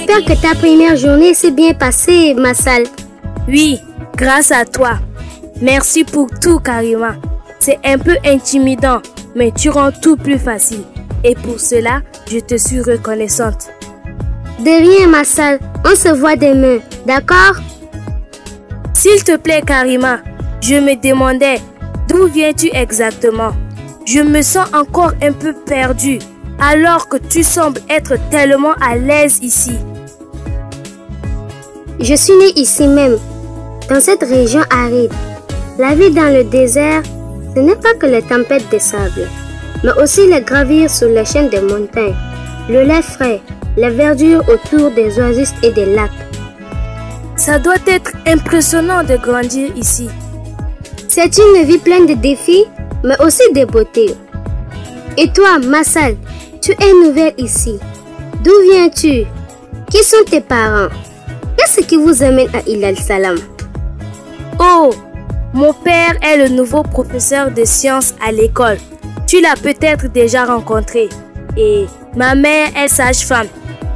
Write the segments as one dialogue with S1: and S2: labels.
S1: J'espère que ta première journée s'est bien passée, Massal.
S2: Oui, grâce à toi. Merci pour tout, Karima. C'est un peu intimidant, mais tu rends tout plus facile. Et pour cela, je te suis reconnaissante.
S1: De rien, Massal. On se voit demain, d'accord?
S2: S'il te plaît, Karima, je me demandais, d'où viens-tu exactement? Je me sens encore un peu perdue, alors que tu sembles être tellement à l'aise ici.
S1: Je suis née ici même, dans cette région aride. La vie dans le désert, ce n'est pas que les tempêtes de sable, mais aussi les gravir sur les chaînes des montagnes, le lait frais, la verdure autour des oasis et des lacs.
S2: Ça doit être impressionnant de grandir ici.
S1: C'est une vie pleine de défis, mais aussi de beauté. Et toi, Massal, tu es nouvelle ici. D'où viens-tu? Qui sont tes parents? Qu'est-ce qui vous amène à Ilal Salam?
S2: Oh, mon père est le nouveau professeur de sciences à l'école. Tu l'as peut-être déjà rencontré. Et ma mère est sage-femme.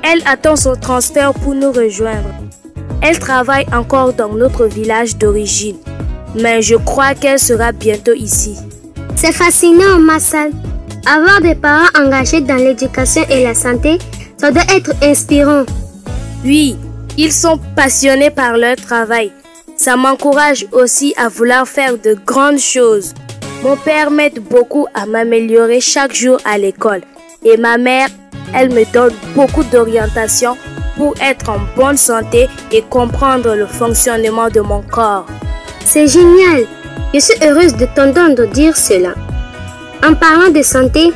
S2: Elle attend son transfert pour nous rejoindre. Elle travaille encore dans notre village d'origine. Mais je crois qu'elle sera bientôt ici.
S1: C'est fascinant, Massal. Avoir des parents engagés dans l'éducation et la santé, ça doit être inspirant.
S2: Oui, ils sont passionnés par leur travail. Ça m'encourage aussi à vouloir faire de grandes choses. Mon père m'aide beaucoup à m'améliorer chaque jour à l'école. Et ma mère, elle me donne beaucoup d'orientation pour être en bonne santé et comprendre le fonctionnement de mon corps.
S1: C'est génial. Je suis heureuse de t'entendre dire cela. En parlant de santé,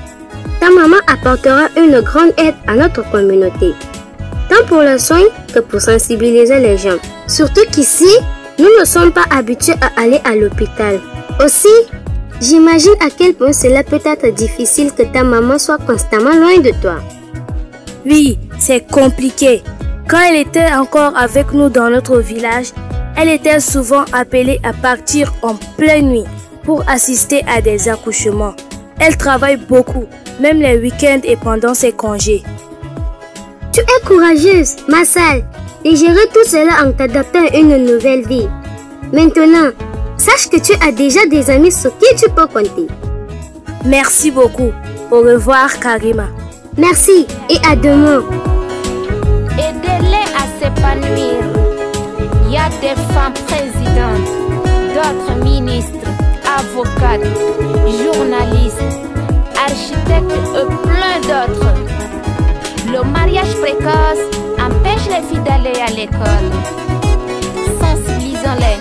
S1: ta maman apportera une grande aide à notre communauté, tant pour le soin que pour sensibiliser les gens. Surtout qu'ici, nous ne sommes pas habitués à aller à l'hôpital. Aussi, j'imagine à quel point cela peut être difficile que ta maman soit constamment loin de toi.
S2: Oui, c'est compliqué. Quand elle était encore avec nous dans notre village, elle était souvent appelée à partir en pleine nuit pour assister à des accouchements. Elle travaille beaucoup, même les week-ends et pendant ses congés.
S1: Tu es courageuse, Massal, de gérer tout cela en t'adaptant à une nouvelle vie. Maintenant, sache que tu as déjà des amis sur qui tu peux compter.
S2: Merci beaucoup. Au revoir, Karima.
S1: Merci et à demain.
S3: Aidez-les à s'épanouir. Il y a des femmes présidentes, d'autres ministres, avocates, journalistes, architectes et plein d'autres. Le mariage précoce empêche les filles d'aller à l'école. Sensibilisons-les,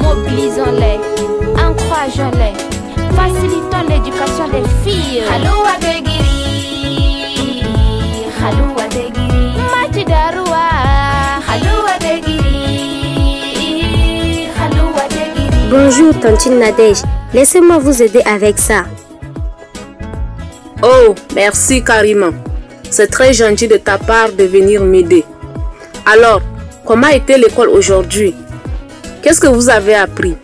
S3: mobilisons-les, encourageons-les, facilitons l'éducation des filles.
S1: Bonjour, Tantine Nadège. Laissez-moi vous aider avec ça.
S4: Oh, merci Karima. C'est très gentil de ta part de venir m'aider. Alors, comment était l'école aujourd'hui? Qu'est-ce que vous avez appris?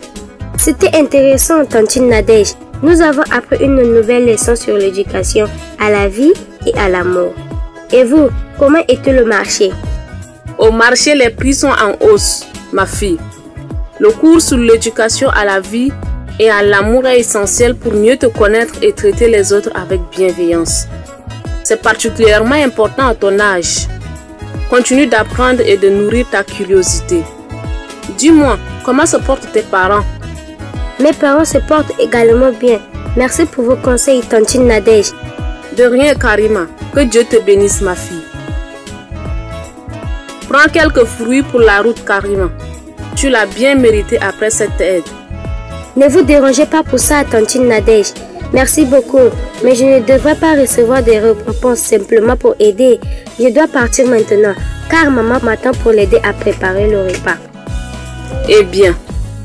S1: C'était intéressant, Tantine Nadège. Nous avons appris une nouvelle leçon sur l'éducation à la vie et à l'amour. Et vous, comment était le marché?
S4: Au marché, les prix sont en hausse, ma fille. Le cours sur l'éducation à la vie et à l'amour est essentiel pour mieux te connaître et traiter les autres avec bienveillance. C'est particulièrement important à ton âge. Continue d'apprendre et de nourrir ta curiosité. Dis-moi, comment se portent tes parents?
S1: Mes parents se portent également bien. Merci pour vos conseils, Tantine Nadège.
S4: De rien, Karima. Que Dieu te bénisse, ma fille. Prends quelques fruits pour la route, Karima. Tu l'as bien mérité après cette aide.
S1: Ne vous dérangez pas pour ça, Tantine Nadège. Merci beaucoup, mais je ne devrais pas recevoir des récompenses simplement pour aider. Je dois partir maintenant, car maman m'attend pour l'aider à préparer le repas.
S4: Eh bien,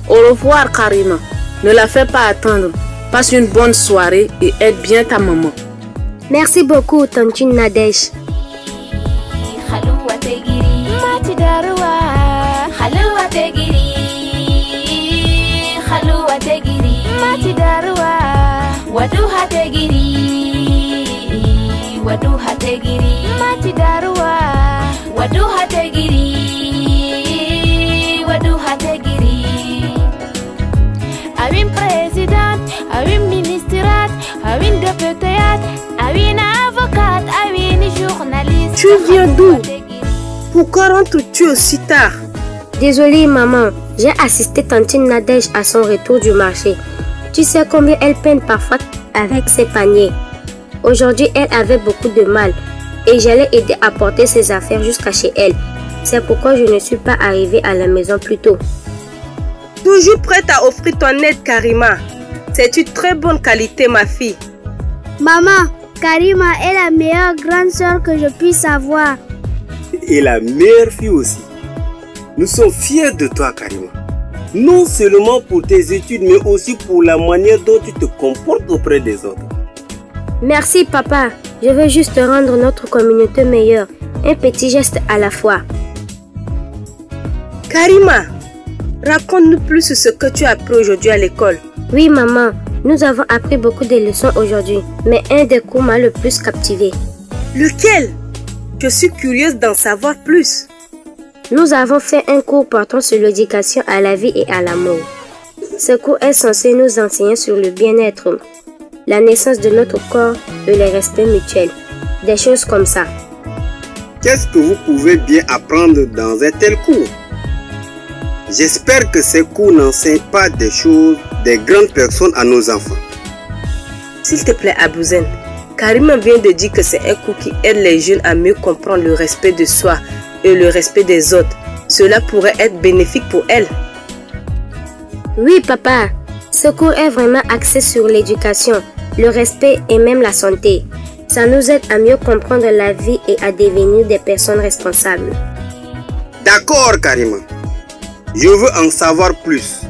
S4: au revoir Karima. Ne la fais pas attendre. Passe une bonne soirée et aide bien ta maman.
S1: Merci beaucoup, Tantine Nadège.
S3: Waduha tegiri mati darwa Wadu hategiri, wadu hategiri. Awin président, awin ministrat, awin député, awin avocat, awin journaliste.
S2: Tu viens d'où? Pourquoi rentres-tu aussi tard?
S1: Désolée maman, j'ai assisté tantine Nadège à son retour du marché. Tu sais combien elle peine parfois avec ses paniers. Aujourd'hui, elle avait beaucoup de mal et j'allais aider à porter ses affaires jusqu'à chez elle. C'est pourquoi je ne suis pas arrivée à la maison plus tôt.
S2: Toujours prête à offrir ton aide, Karima. C'est une très bonne qualité, ma fille.
S5: Maman, Karima est la meilleure grande sœur que je puisse avoir.
S6: Et la meilleure fille aussi. Nous sommes fiers de toi, Karima. Non seulement pour tes études, mais aussi pour la manière dont tu te comportes auprès des autres.
S1: Merci papa, je veux juste rendre notre communauté meilleure. Un petit geste à la fois.
S2: Karima, raconte-nous plus sur ce que tu as appris aujourd'hui à l'école.
S1: Oui maman, nous avons appris beaucoup de leçons aujourd'hui, mais un des cours m'a le plus captivé.
S2: Lequel? Je suis curieuse d'en savoir plus.
S1: Nous avons fait un cours portant sur l'éducation à la vie et à l'amour. Ce cours est censé nous enseigner sur le bien-être, la naissance de notre corps et le respect mutuel. Des choses comme ça.
S6: Qu'est-ce que vous pouvez bien apprendre dans un tel cours? J'espère que ces cours n'enseignent pas des choses des grandes personnes à nos enfants.
S2: S'il te plaît, Abouzen, Karima vient de dire que c'est un cours qui aide les jeunes à mieux comprendre le respect de soi et le respect des autres. Cela pourrait être bénéfique pour elle.
S1: Oui, papa. Ce cours est vraiment axé sur l'éducation, le respect et même la santé. Ça nous aide à mieux comprendre la vie et à devenir des personnes responsables.
S6: D'accord, Karima. Je veux en savoir plus.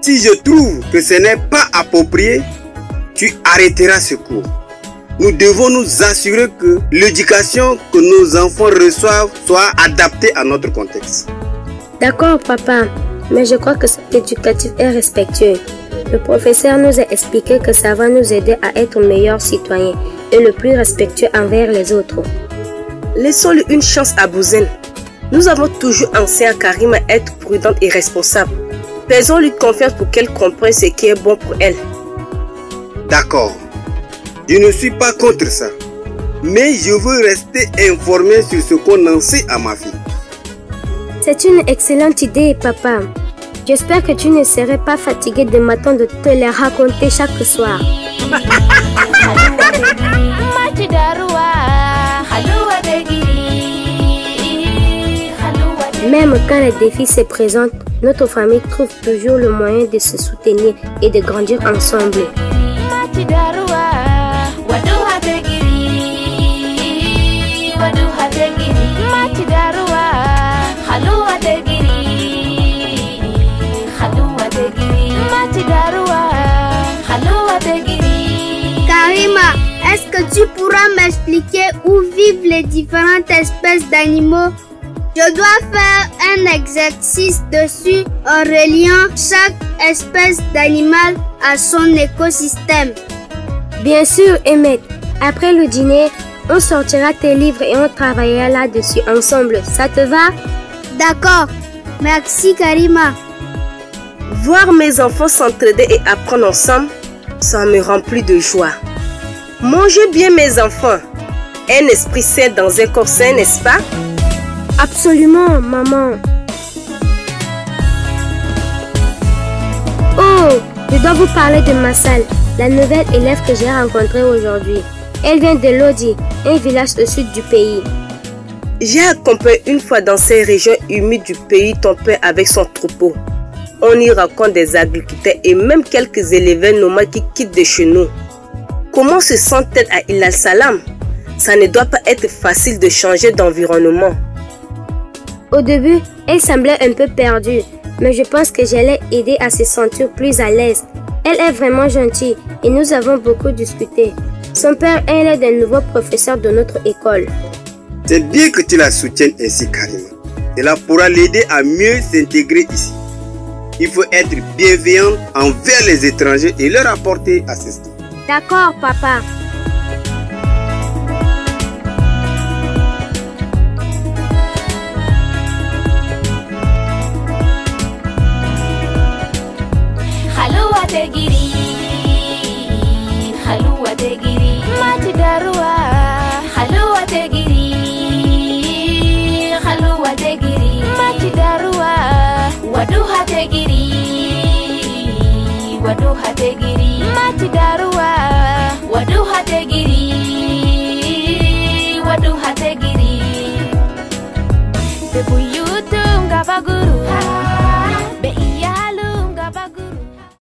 S6: Si je trouve que ce n'est pas approprié, tu arrêteras ce cours. Nous devons nous assurer que l'éducation que nos enfants reçoivent soit adaptée à notre contexte.
S1: D'accord, papa. Mais je crois que cet éducatif est respectueux. Le professeur nous a expliqué que ça va nous aider à être meilleurs citoyens et le plus respectueux envers les autres.
S2: Laissons-lui une chance à Bouzen. Nous avons toujours enseigné à Karima à être prudente et responsable. Faisons-lui confiance pour qu'elle comprenne ce qui est bon pour elle.
S6: D'accord. Je ne suis pas contre ça. Mais je veux rester informé sur ce qu'on enseigne à ma fille.
S1: C'est une excellente idée, papa. J'espère que tu ne serais pas fatigué de m'attendre de te les raconter chaque soir. Même quand les défis se présentent, notre famille trouve toujours le moyen de se soutenir et de grandir ensemble.
S5: Karima, est-ce que tu pourras m'expliquer où vivent les différentes espèces d'animaux? Je dois faire un exercice dessus en reliant chaque espèce d'animal à son écosystème.
S1: Bien sûr, Emmett. Après le dîner, on sortira tes livres et on travaillera là-dessus ensemble. Ça te va?
S5: D'accord. Merci, Karima.
S2: Voir mes enfants s'entraider et apprendre ensemble, ça me remplit de joie. Mangez bien, mes enfants. Un esprit sain dans un corps sain, n'est-ce pas?
S1: Absolument, maman. Oh, je dois vous parler de Massal, la nouvelle élève que j'ai rencontrée aujourd'hui. Elle vient de Lodi, un village au sud du pays.
S2: J'ai accompagné une fois dans ces régions humides du pays ton père avec son troupeau. On y rencontre des agriculteurs et même quelques éleveurs nomades qui quittent de chez nous. Comment se sent-elle à Il Al-Salam? Ça ne doit pas être facile de changer d'environnement.
S1: Au début, elle semblait un peu perdue, mais je pense que je l'ai aidée à se sentir plus à l'aise. Elle est vraiment gentille et nous avons beaucoup discuté. Son père est l'un des nouveaux professeurs de notre école.
S6: C'est bien que tu la soutiennes ainsi, Karima. Cela pourra l'aider à mieux s'intégrer ici. Il faut être bienveillant envers les étrangers et leur apporter assistance.
S5: D'accord, papa.
S3: catégorie.